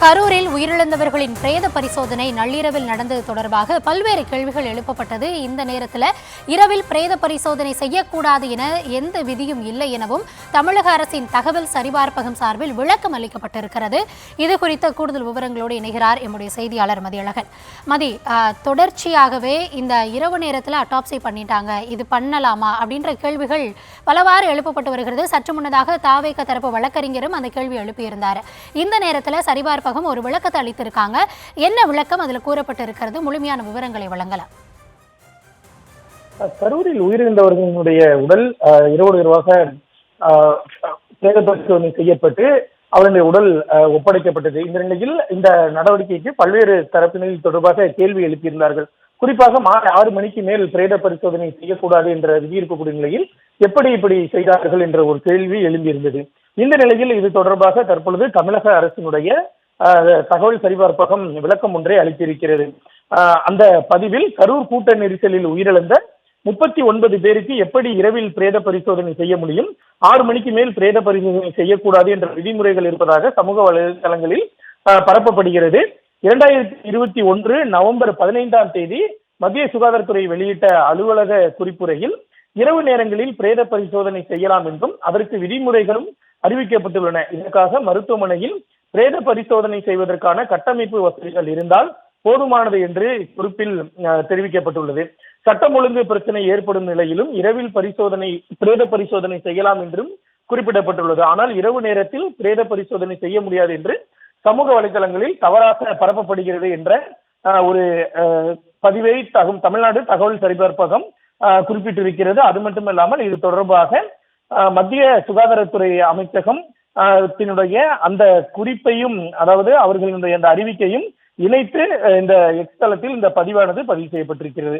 கரூரில் உயிரிழந்தவர்களின் பிரேத பரிசோதனை நள்ளிரவில் நடந்தது தொடர்பாக பல்வேறு கேள்விகள் எழுப்பப்பட்டது. இந்த நேரத்தில் இரவில் பிரேத பரிசோதனை செய்யக்கூடாது என எந்த விதியும் இல்லை எனவும் தமிழக அரசின் தகவல் சரிபார்ப்பகம் சார்பில் விளக்கம் அளிக்கப்பட்டிருக்கிறது. இது குறித்த கூடுதல் விவரங்களோடு இணைகிறார் எம்முடைய செய்தியாளர் மதியழகன். தொடர்ச்சியாகவே இந்த இரவு நேரத்தில் அட்டாப்சி பண்ணிட்டாங்க, இது பண்ணலாமா அப்படின்ற கேள்விகள் பலவாறு எழுப்பப்பட்டு வருகிறது. சற்று முன்னதாக தாவேக தரப்பு வழக்கறிஞரும் அந்த கேள்வி எழுப்பியிருந்தார். இந்த நேரத்தில் சரிபார்ப்பகம் ஒரு விளக்கத்தை அளித்திருக்காங்க. என்ன விளக்கம் அதில் கூறப்பட்டிருக்கிறது? முழுமையான விவரங்களை வழங்கலாம். கரூரில் உயிரிழந்தவர்களுடைய உடல் இரவோடு இரவாக பிரேத பரிசோதனை செய்யப்பட்டு அவருடைய உடல் ஒப்படைக்கப்பட்டது. இந்த நிலையில் இந்த நடவடிக்கைக்கு பல்வேறு தரப்பினர் தொடர்பாக கேள்வி எழுப்பியிருந்தார்கள். குறிப்பாக மாலை 6 மணிக்கு மேல் பிரேத பரிசோதனை செய்யக்கூடாது என்ற விதி இருக்கக்கூடிய நிலையில் எப்படி இப்படி செய்தார்கள் என்ற ஒரு கேள்வி எழும்பியிருந்தது. இந்த நிலையில் இது தொடர்பாக தற்பொழுது தமிழக அரசினுடைய தகவல் சரிபார்ப்பகம் விளக்கம் ஒன்றை அளித்திருக்கிறது. அந்த பதிவில் கரூர் கூட்ட நெரிசலில் உயிரிழந்த 39 பேருக்கு எப்படி இரவில் பிரேத பரிசோதனை செய்ய முடியும், 6 மணிக்கு மேல் பிரேத பரிசோதனை செய்யக்கூடாது என்ற விதிமுறைகள் இருப்பதாக சமூக வலைதளங்களில் பரப்பப்படுகிறது. 2021 நவம்பர் 15ஆம் தேதி மத்திய சுகாதாரத்துறை வெளியிட்ட அலுவலக குறிப்புரையில் இரவு நேரங்களில் பிரேத பரிசோதனை செய்யலாம் என்றும் அதற்கு விதிமுறைகளும் அறிவிக்கப்பட்டுள்ளன. இதற்காக மருத்துவமனையில் பிரேத பரிசோதனை செய்வதற்கான கட்டமைப்பு வசதிகள் இருந்தால் போதுமானது என்று குறிப்பில் தெரிவிக்கப்பட்டுள்ளது. சட்டம் ஒழுங்கு பிரச்சனை ஏற்படும் நிலையிலும் இரவில் பிரேத பரிசோதனை செய்யலாம் என்றும் குறிப்பிடப்பட்டுள்ளது. ஆனால் இரவு நேரத்தில் பிரேத பரிசோதனை செய்ய முடியாது என்று சமூக வலைதளங்களில் தவறாக பரப்பப்படுகிறது என்ற ஒரு பதிவை தமிழ்நாடு தகவல் சரிபார்ப்பகம் குறிப்பிட்டிருக்கிறது. அது மட்டுமல்லாமல் இது தொடர்பாக மத்திய சுகாதாரத்துறை அமைச்சகம் அந்த குறிப்பையும், அதாவது அவர்களுடைய அந்த அறிவிக்கையும் இணைத்து இந்த எக்ஸ் தளத்தில் இந்த பதிவானது பதிவு செய்யப்பட்டிருக்கிறது.